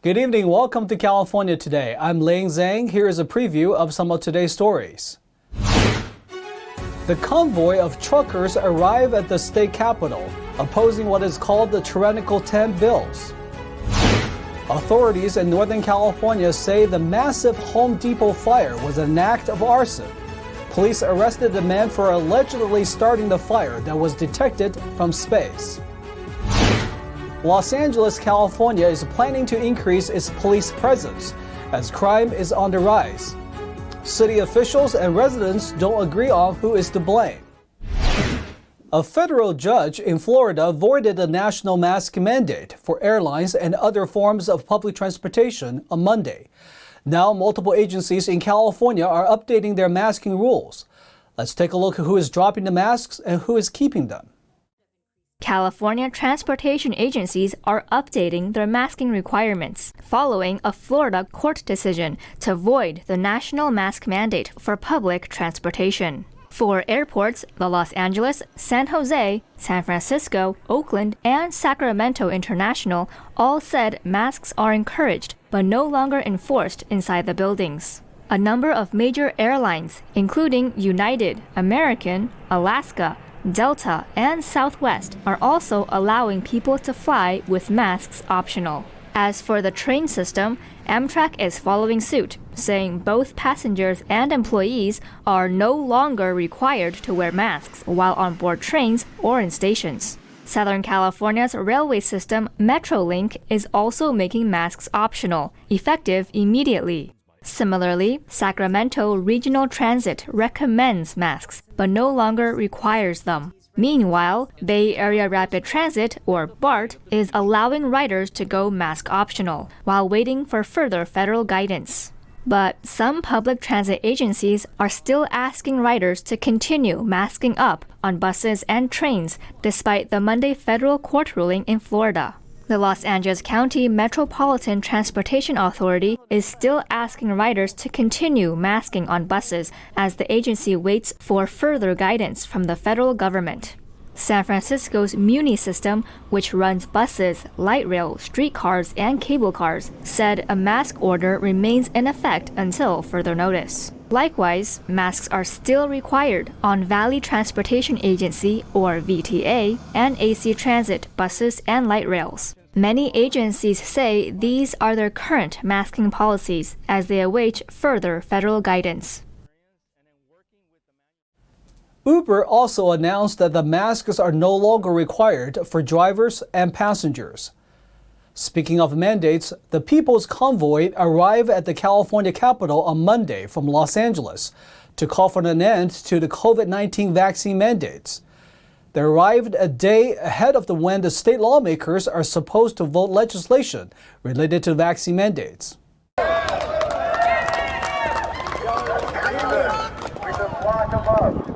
Good evening. Welcome to California Today. I'm Ling Zhang. Here is a preview of some of today's stories. The convoy of truckers arrive at the state capitol, opposing what is called the Tyrannical 10 bills. Authorities in Northern California say the massive Home Depot fire was an act of arson. Police arrested the man for allegedly starting the fire that was detected from space. Los Angeles, California is planning to increase its police presence as crime is on the rise. City officials and residents don't agree on who is to blame. A federal judge in Florida voided a national mask mandate for airlines and other forms of public transportation on Monday. Now, multiple agencies in California are updating their masking rules. Let's take a look at who is dropping the masks and who is keeping them. California transportation agencies are updating their masking requirements following a Florida court decision to void the national mask mandate for public transportation. For airports, the Los Angeles, San Jose, San Francisco, Oakland, and Sacramento International all said masks are encouraged but no longer enforced inside the buildings. A number of major airlines, including United, American, Alaska, Delta, and Southwest, are also allowing people to fly with masks optional. As for the train system, Amtrak is following suit, saying both passengers and employees are no longer required to wear masks while on board trains or in stations. Southern California's railway system, Metrolink, is also making masks optional, effective immediately. Similarly, Sacramento Regional Transit recommends masks, but no longer requires them. Meanwhile, Bay Area Rapid Transit, or BART, is allowing riders to go mask optional, while waiting for further federal guidance. But some public transit agencies are still asking riders to continue masking up on buses and trains, despite the Monday federal court ruling in Florida. The Los Angeles County Metropolitan Transportation Authority is still asking riders to continue masking on buses as the agency waits for further guidance from the federal government. San Francisco's Muni system, which runs buses, light rail, streetcars, and cable cars, said a mask order remains in effect until further notice. Likewise, masks are still required on Valley Transportation Agency, or VTA, and AC Transit buses and light rails. Many agencies say these are their current masking policies as they await further federal guidance. Uber also announced that the masks are no longer required for drivers and passengers. Speaking of mandates, the People's Convoy arrived at the California Capitol on Monday from Los Angeles to call for an end to the COVID-19 vaccine mandates. They arrived a day ahead of when the state lawmakers are supposed to vote legislation related to vaccine mandates.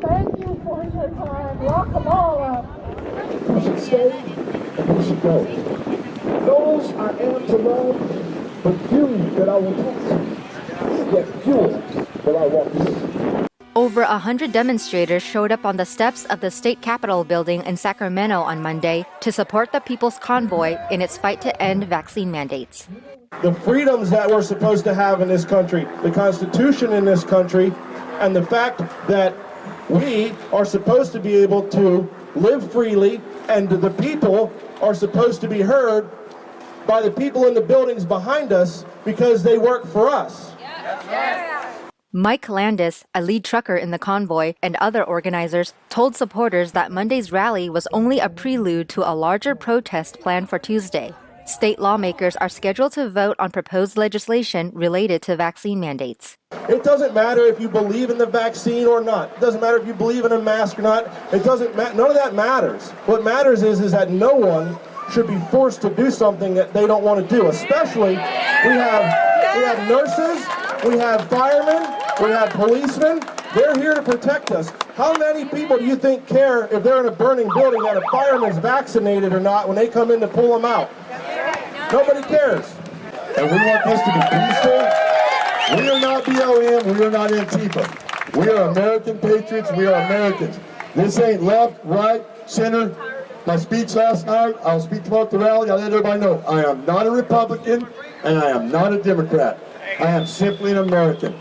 Thank you for your time. Lock them all up. We should stay and we should go. Those I am to love, but few that I will touch, yet fewer that I walk with. Over 100 demonstrators showed up on the steps of the state capitol building in Sacramento on Monday to support the People's Convoy in its fight to end vaccine mandates. The freedoms that we're supposed to have in this country, the Constitution in this country, and the fact that we are supposed to be able to live freely, and the people are supposed to be heard by the people in the buildings behind us because they work for us. Yes. Mike Landis, a lead trucker in the convoy, and other organizers told supporters that Monday's rally was only a prelude to a larger protest planned for Tuesday. State lawmakers are scheduled to vote on proposed legislation related to vaccine mandates. It doesn't matter if you believe in the vaccine or not. It doesn't matter if you believe in a mask or not. It doesn't matter. None of that matters. What matters is that no one should be forced to do something that they don't want to do. Especially, we have nurses, we have firemen, we have policemen. They're here to protect us. How many people do you think care if they're in a burning building that a fireman's vaccinated or not when they come in to pull them out? Nobody cares. And we want this to be peaceful. We are not BLM, we are not Antifa. We are American patriots, we are Americans. This ain't left, right, center. My speech last night, I'll speak about the rally, I'll let everybody know, I am not a Republican and I am not a Democrat. I am simply an American.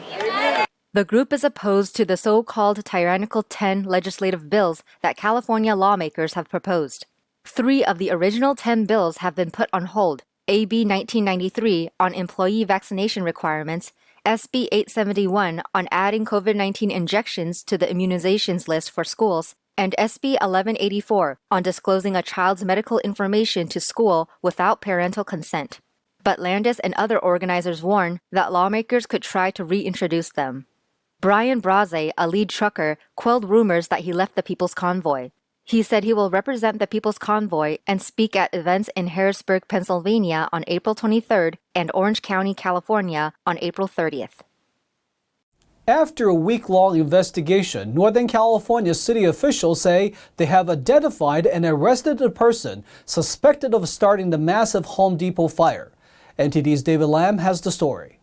The group is opposed to the so-called Tyrannical 10 legislative bills that California lawmakers have proposed. 3 of the original 10 bills have been put on hold: AB 1993 on employee vaccination requirements, SB 871 on adding COVID-19 injections to the immunizations list for schools, and SB 1184 on disclosing a child's medical information to school without parental consent. But Landis and other organizers warn that lawmakers could try to reintroduce them. Brian Braze, a lead trucker, quelled rumors that he left the People's Convoy. He said he will represent the People's Convoy and speak at events in Harrisburg, Pennsylvania on April 23rd and Orange County, California on April 30th. After a week-long investigation, Northern California city officials say they have identified and arrested a person suspected of starting the massive Home Depot fire. NTD's David Lamb has the story.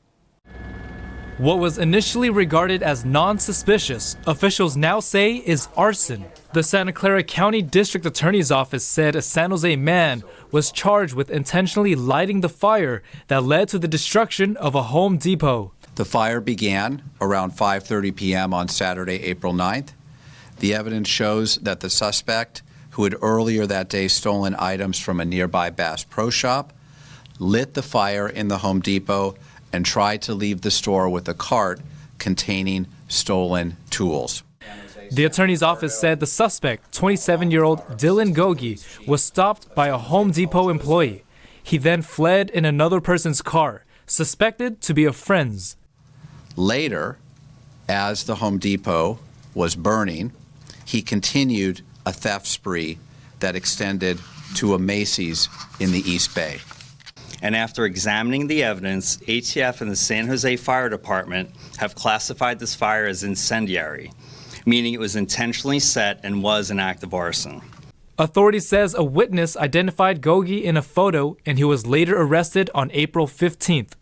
What was initially regarded as non-suspicious, officials now say is arson. The Santa Clara County District Attorney's Office said a San Jose man was charged with intentionally lighting the fire that led to the destruction of a Home Depot. The fire began around 5:30 p.m. on Saturday, April 9th. The evidence shows that the suspect, who had earlier that day stolen items from a nearby Bass Pro Shop, lit the fire in the Home Depot and tried to leave the store with a cart containing stolen tools. The attorney's office said the suspect, 27-year-old Dylan Gogi, was stopped by a Home Depot employee. He then fled in another person's car, suspected to be a friend's. Later, as the Home Depot was burning, he continued a theft spree that extended to a Macy's in the East Bay. And after examining the evidence, ATF and the San Jose Fire Department have classified this fire as incendiary, meaning it was intentionally set and was an act of arson. Authorities says a witness identified Gogi in a photo and he was later arrested on April 15th.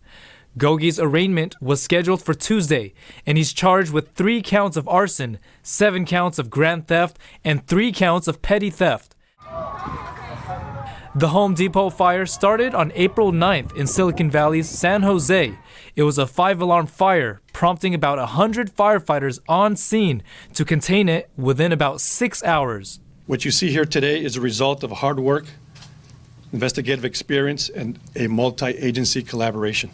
Gogi's arraignment was scheduled for Tuesday, and he's charged with 3 counts of arson, 7 counts of grand theft, and 3 counts of petty theft. The Home Depot fire started on April 9th in Silicon Valley's San Jose. It was a 5-alarm fire, prompting about 100 firefighters on scene to contain it within about 6 hours. What you see here today is a result of hard work, investigative experience, and a multi-agency collaboration.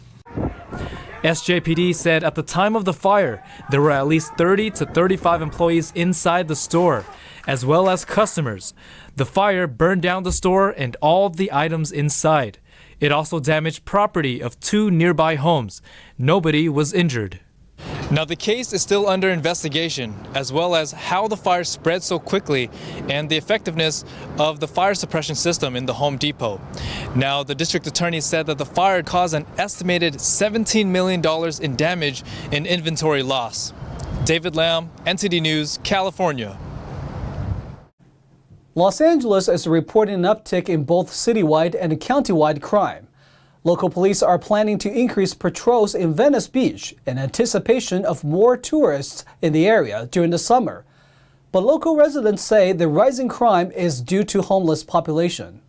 SJPD said at the time of the fire, there were at least 30 to 35 employees inside the store, as well as customers. The fire burned down the store and all of the items inside. It also damaged property of 2 nearby homes. Nobody was injured. Now, the case is still under investigation, as well as how the fire spread so quickly and the effectiveness of the fire suppression system in the Home Depot. Now, the district attorney said that the fire caused an estimated $17 million in damage and inventory loss. David Lamb, NTD News, California. Los Angeles is reporting an uptick in both citywide and countywide crime. Local police are planning to increase patrols in Venice Beach in anticipation of more tourists in the area during the summer. But local residents say the rising crime is due to homeless population.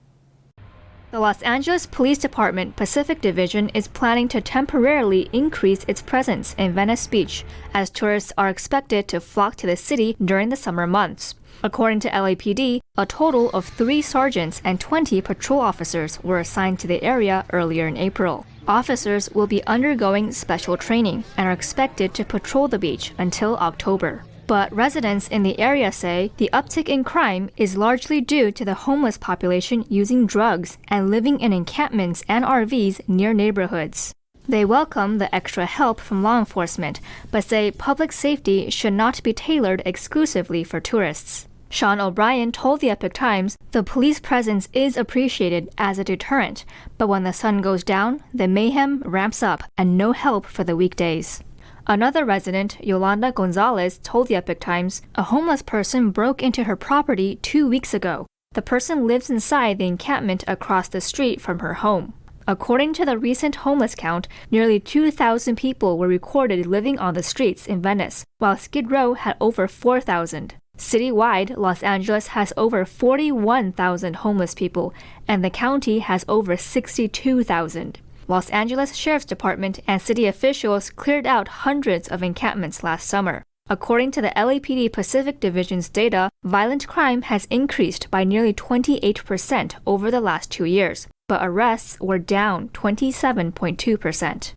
The Los Angeles Police Department Pacific Division is planning to temporarily increase its presence in Venice Beach as tourists are expected to flock to the city during the summer months. According to LAPD, a total of 3 sergeants and 20 patrol officers were assigned to the area earlier in April. Officers will be undergoing special training and are expected to patrol the beach until October. But residents in the area say the uptick in crime is largely due to the homeless population using drugs and living in encampments and RVs near neighborhoods. They welcome the extra help from law enforcement, but say public safety should not be tailored exclusively for tourists. Sean O'Brien told the Epoch Times the police presence is appreciated as a deterrent, but when the sun goes down, the mayhem ramps up and no help for the weekdays. Another resident, Yolanda Gonzalez, told the Epoch Times a homeless person broke into her property 2 weeks ago. The person lives inside the encampment across the street from her home. According to the recent homeless count, nearly 2,000 people were recorded living on the streets in Venice, while Skid Row had over 4,000. Citywide, Los Angeles has over 41,000 homeless people, and the county has over 62,000. Los Angeles Sheriff's Department and city officials cleared out hundreds of encampments last summer. According to the LAPD Pacific Division's data, violent crime has increased by nearly 28% over the last 2 years, but arrests were down 27.2%.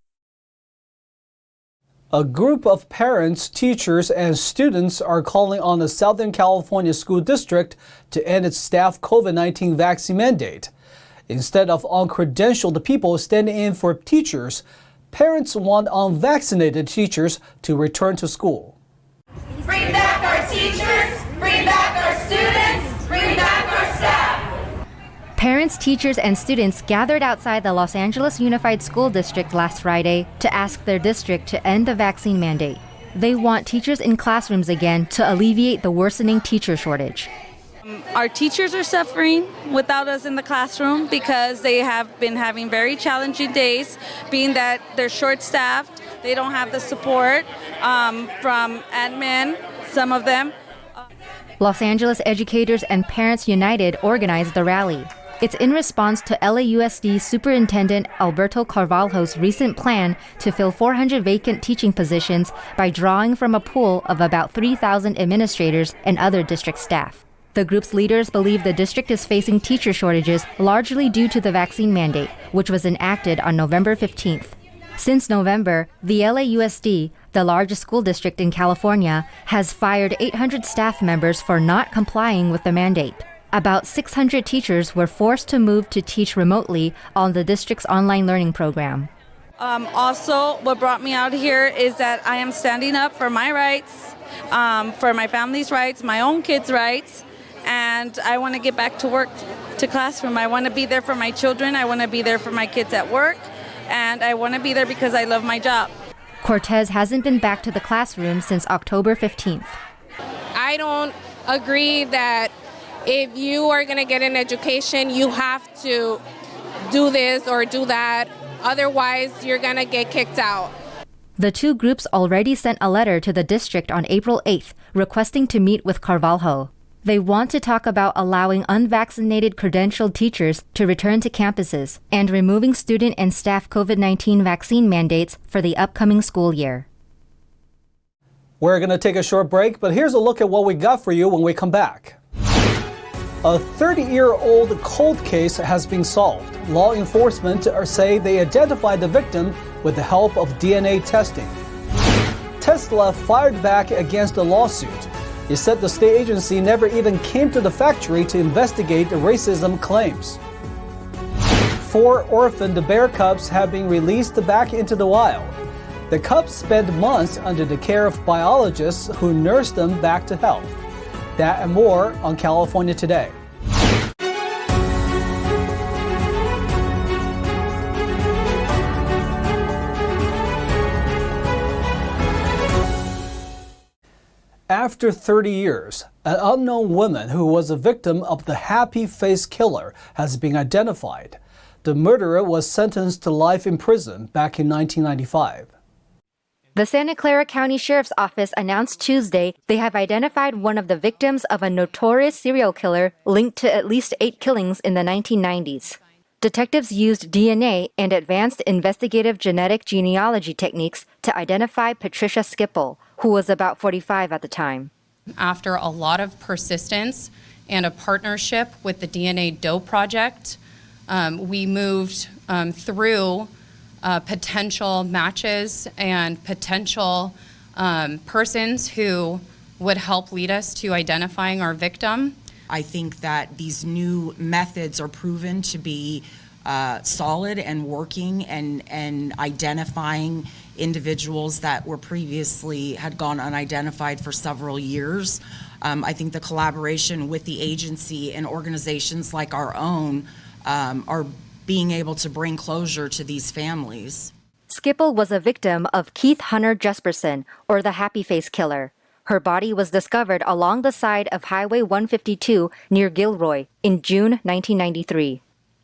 A group of parents, teachers, and students are calling on the Southern California School District to end its staff COVID-19 vaccine mandate. Instead of uncredentialed people standing in for teachers, parents want unvaccinated teachers to return to school. Bring back our teachers, bring back our students, bring back our staff. Parents, teachers, and students gathered outside the Los Angeles Unified School District last Friday to ask their district to end the vaccine mandate. They want teachers in classrooms again to alleviate the worsening teacher shortage. Our teachers are suffering without us in the classroom because they have been having very challenging days, being that they're short-staffed, they don't have the support from admin, some of them. Los Angeles Educators and Parents United organized the rally. It's in response to LAUSD Superintendent Alberto Carvalho's recent plan to fill 400 vacant teaching positions by drawing from a pool of about 3,000 administrators and other district staff. The group's leaders believe the district is facing teacher shortages largely due to the vaccine mandate, which was enacted on November 15th. Since November, the LAUSD, the largest school district in California, has fired 800 staff members for not complying with the mandate. About 600 teachers were forced to move to teach remotely on the district's online learning program. Also, what brought me out here is that I am standing up for my rights, for my family's rights, my own kids' rights, and I want to get back to work, to classroom. I want to be there for my children. I want to be there for my kids at work, and I want to be there because I love my job. Cortez hasn't been back to the classroom since October 15th. I don't agree that if you are going to get an education, you have to do this or do that. Otherwise, you're going to get kicked out. The two groups already sent a letter to the district on April 8th requesting to meet with Carvalho. They want to talk about allowing unvaccinated credentialed teachers to return to campuses and removing student and staff COVID-19 vaccine mandates for the upcoming school year. We're going to take a short break, but here's a look at what we got for you when we come back. A 30-year-old cold case has been solved. Law enforcement say they identified the victim with the help of DNA testing. Tesla fired back against the lawsuit. It said the state agency never even came to the factory to investigate the racism claims. 4 orphaned bear cubs have been released back into the wild. The cubs spent months under the care of biologists who nursed them back to health. That and more on California Today. After 30 years, an unknown woman who was a victim of the happy face killer has been identified. The murderer was sentenced to life in prison back in 1995. The Santa Clara County Sheriff's Office announced Tuesday they have identified one of the victims of a notorious serial killer linked to at least 8 killings in the 1990s. Detectives used DNA and advanced investigative genetic genealogy techniques to identify Patricia Skipple, who was about 45 at the time. After a lot of persistence and a partnership with the DNA Dope Project, we moved through potential matches and potential persons who would help lead us to identifying our victim. I think that these new methods are proven to be solid and working and identifying individuals that were previously had gone unidentified for several years. I think the collaboration with the agency and organizations like our own are being able to bring closure to these families. Skipple was a victim of Keith Hunter Jesperson, or the Happy Face Killer. Her body was discovered along the side of Highway 152 near Gilroy in June 1993.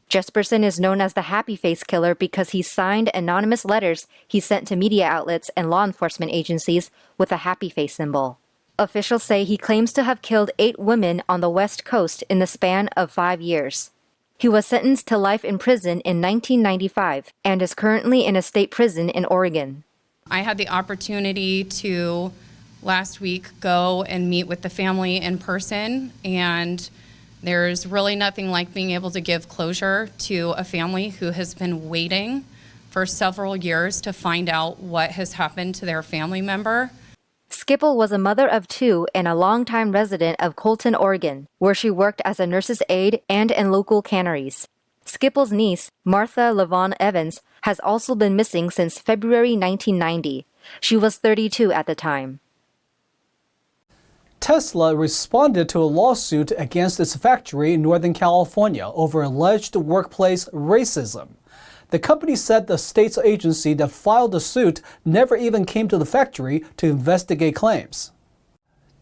Jesperson is known as the Happy Face Killer because he signed anonymous letters he sent to media outlets and law enforcement agencies with a happy face symbol. Officials say he claims to have killed 8 women on the West Coast in the span of 5 years. He was sentenced to life in prison in 1995 and is currently in a state prison in Oregon. I had the opportunity to last week go and meet with the family in person, and there's really nothing like being able to give closure to a family who has been waiting for several years to find out what has happened to their family member. Skipple was a mother of 2 and a longtime resident of Colton, Oregon, where she worked as a nurse's aide and in local canneries. Skipple's niece, Martha Lavon Evans, has also been missing since February 1990. She was 32 at the time. Tesla responded to a lawsuit against its factory in Northern California over alleged workplace racism. The company said the state's agency that filed the suit never even came to the factory to investigate claims.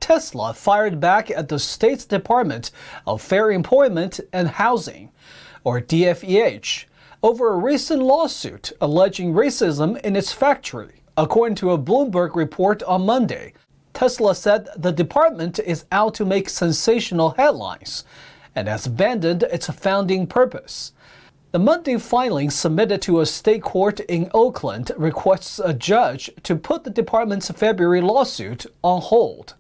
Tesla fired back at the state's Department of Fair Employment and Housing, or DFEH, over a recent lawsuit alleging racism in its factory. According to a Bloomberg report on Monday, Tesla said the department is out to make sensational headlines and has abandoned its founding purpose. The Monday filing submitted to a state court in Oakland requests a judge to put the department's February lawsuit on hold.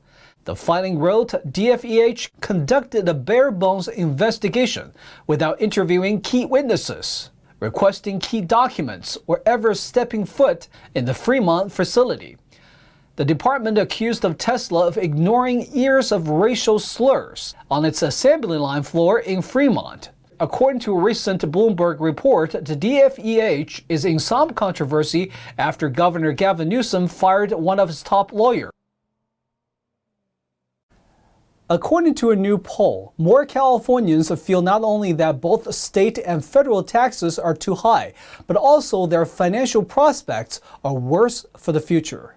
The filing wrote DFEH conducted a bare-bones investigation without interviewing key witnesses, requesting key documents, or ever stepping foot in the Fremont facility. The department accused of Tesla of ignoring years of racial slurs on its assembly line floor in Fremont. According to a recent Bloomberg report, the DFEH is in some controversy after Governor Gavin Newsom fired one of his top lawyers. According to a new poll, more Californians feel not only that both state and federal taxes are too high, but also their financial prospects are worse for the future.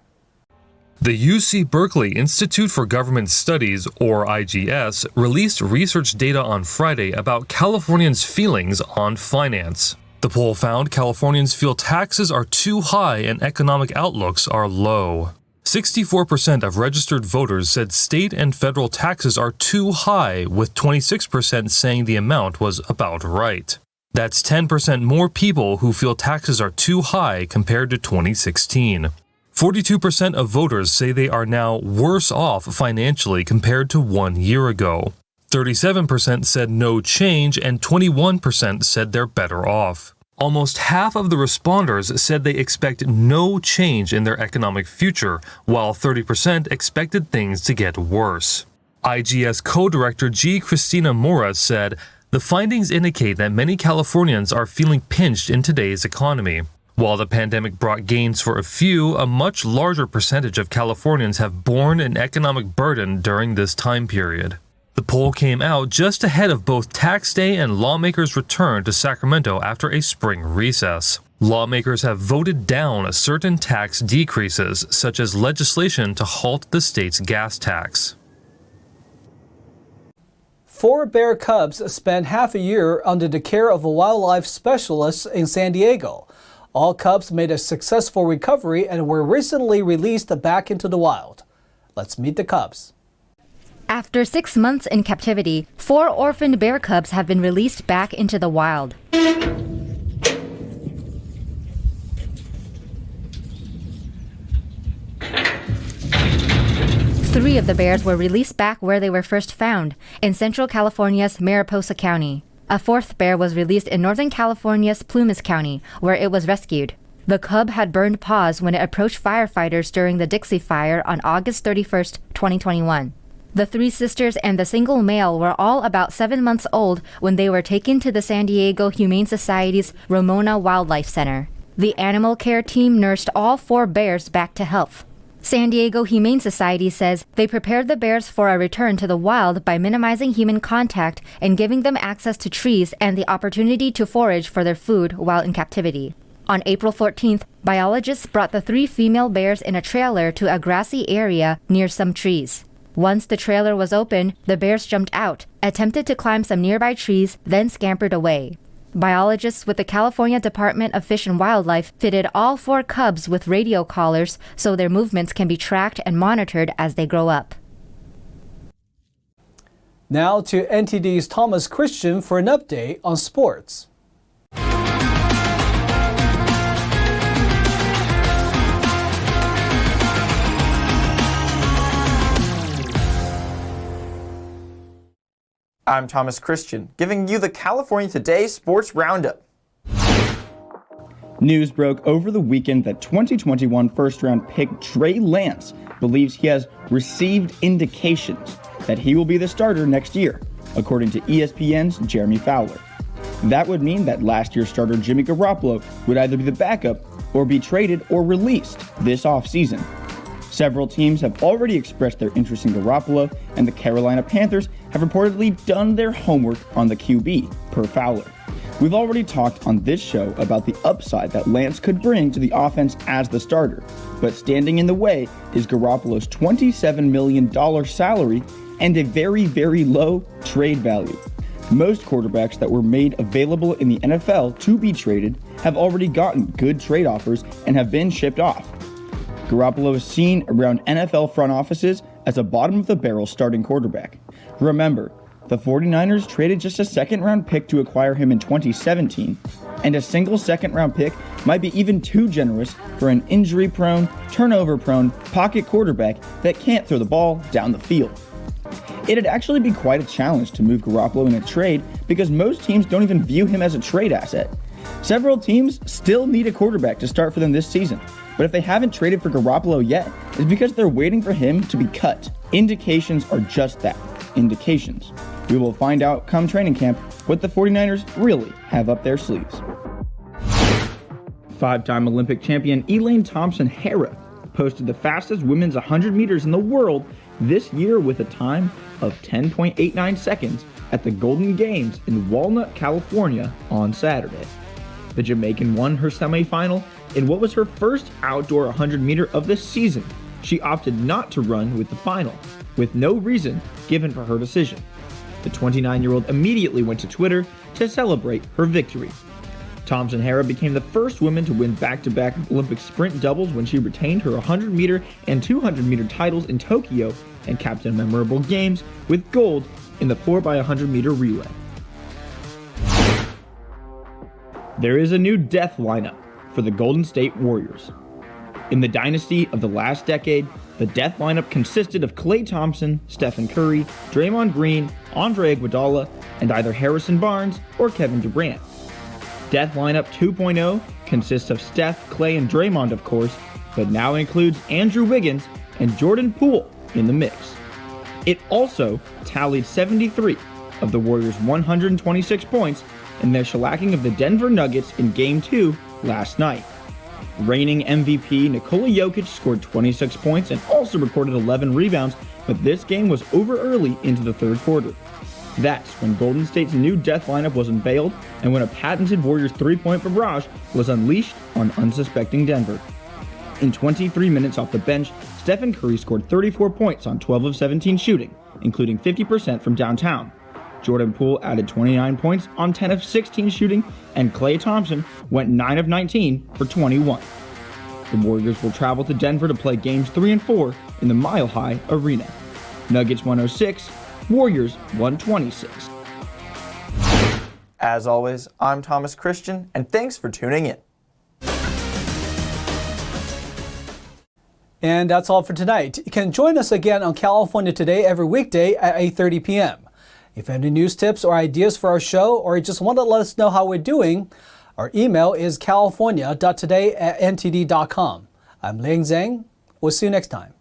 The UC Berkeley Institute for Government Studies, or IGS, released research data on Friday about Californians' feelings on finance. The poll found Californians feel taxes are too high and economic outlooks are low. 64% of registered voters said state and federal taxes are too high, with 26% saying the amount was about right. That's 10% more people who feel taxes are too high compared to 2016. 42% of voters say they are now worse off financially compared to 1 year ago. 37% said no change, and 21% said they're better off. Almost half of the responders said they expect no change in their economic future, while 30% expected things to get worse. IGS co-director G. Christina Mora said, "The findings indicate that many Californians are feeling pinched in today's economy. While the pandemic brought gains for a few, a much larger percentage of Californians have borne an economic burden during this time period." The poll came out just ahead of both tax day and lawmakers' return to Sacramento after a spring recess. Lawmakers have voted down certain tax decreases, such as legislation to halt the state's gas tax. 4 bear cubs spent half a year under the care of a wildlife specialist in San Diego. All cubs made a successful recovery and were recently released back into the wild. Let's meet the cubs. After 6 months in captivity, 4 orphaned bear cubs have been released back into the wild. 3 of the bears were released back where they were first found, in Central California's Mariposa County. A 4th bear was released in Northern California's Plumas County, where it was rescued. The cub had burned paws when it approached firefighters during the Dixie Fire on August 31, 2021. The 3 sisters and the single male were all about 7 months old when they were taken to the San Diego Humane Society's Ramona Wildlife Center. The animal care team nursed all 4 bears back to health. San Diego Humane Society says they prepared the bears for a return to the wild by minimizing human contact and giving them access to trees and the opportunity to forage for their food while in captivity. On April 14th, biologists brought the 3 female bears in a trailer to a grassy area near some trees. Once the trailer was open, the bears jumped out, attempted to climb some nearby trees, then scampered away. Biologists with the California Department of Fish and Wildlife fitted all 4 cubs with radio collars so their movements can be tracked and monitored as they grow up. Now to NTD's Thomas Christian for an update on sports. I'm Thomas Christian, giving you the California Today Sports Roundup. News broke over the weekend that 2021 first-round pick Trey Lance believes he has received indications that he will be the starter next year, according to ESPN's Jeremy Fowler. That would mean that last year's starter Jimmy Garoppolo would either be the backup or be traded or released this offseason. Several teams have already expressed their interest in Garoppolo, and the Carolina Panthers have reportedly done their homework on the QB, per Fowler. We've already talked on this show about the upside that Lance could bring to the offense as the starter, but standing in the way is Garoppolo's $27 million salary and a very, very low trade value. Most quarterbacks that were made available in the NFL to be traded have already gotten good trade offers and have been shipped off. Garoppolo is seen around NFL front offices as a bottom-of-the-barrel starting quarterback. Remember, the 49ers traded just a second-round pick to acquire him in 2017, and a single second-round pick might be even too generous for an injury-prone, turnover-prone pocket quarterback that can't throw the ball down the field. It'd actually be quite a challenge to move Garoppolo in a trade because most teams don't even view him as a trade asset. Several teams still need a quarterback to start for them this season, but if they haven't traded for Garoppolo yet, it's because they're waiting for him to be cut. Indications are just that, indications. We will find out come training camp what the 49ers really have up their sleeves. Five-time Olympic champion Elaine Thompson-Herah posted the fastest women's 100 meters in the world this year with a time of 10.89 seconds at the Golden Games in Walnut, California on Saturday. The Jamaican won her semifinal in what was her first outdoor 100-meter of the season. She opted not to run with the final, with no reason given for her decision. The 29-year-old immediately went to Twitter to celebrate her victory. Thompson-Herah became the first woman to win back-to-back Olympic sprint doubles when she retained her 100-meter and 200-meter titles in Tokyo and capped a memorable games with gold in the 4x100-meter relay. There is a new death lineup for the Golden State Warriors. In the dynasty of the last decade, the death lineup consisted of Klay Thompson, Stephen Curry, Draymond Green, Andre Iguodala, and either Harrison Barnes or Kevin Durant. Death lineup 2.0 consists of Steph, Klay, and Draymond, of course, but now includes Andrew Wiggins and Jordan Poole in the mix. It also tallied 73 of the Warriors' 126 points in their shellacking of the Denver Nuggets in Game 2 last night. Reigning MVP Nikola Jokic scored 26 points and also recorded 11 rebounds, but this game was over early into the third quarter. That's when Golden State's new death lineup was unveiled and when a patented Warriors three-point barrage was unleashed on unsuspecting Denver. In 23 minutes off the bench, Stephen Curry scored 34 points on 12 of 17 shooting, including 50% from downtown. Jordan Poole added 29 points on 10 of 16 shooting, and Klay Thompson went 9 of 19 for 21. The Warriors will travel to Denver to play games 3 and 4 in the Mile High Arena. Nuggets 106, Warriors 126. As always, I'm Thomas Christian, and thanks for tuning in. And that's all for tonight. You can join us again on California Today every weekday at 8:30 p.m. If you have any news tips or ideas for our show, or you just want to let us know how we're doing, our email is california.today@ntd.com. I'm Liang Zhang. We'll see you next time.